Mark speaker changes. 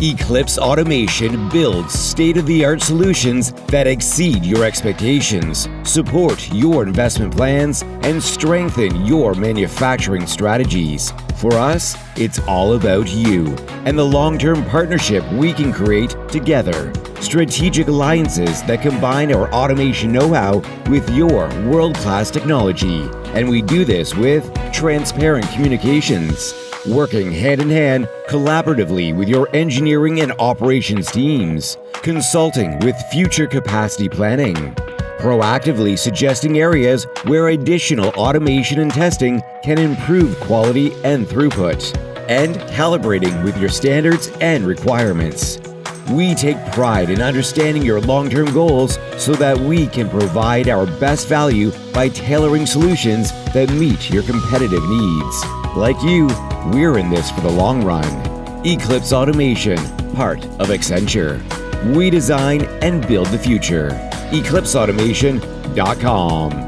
Speaker 1: Eclipse Automation builds state-of-the-art solutions that exceed your expectations, support your investment plans, and strengthen your manufacturing strategies. For us, it's all about you and the long-term partnership we can create together. Strategic alliances that combine our automation know-how with your world-class technology. And we do this with transparent communications, working hand-in-hand collaboratively with your engineering and operations teams, consulting with future capacity planning, proactively suggesting areas where additional automation and testing can improve quality and throughput, and calibrating with your standards and requirements. We take pride in understanding your long-term goals so that we can provide our best value by tailoring solutions that meet your competitive needs. Like you, we're in this for the long run. Eclipse Automation, part of Accenture. We design and build the future. EclipseAutomation.com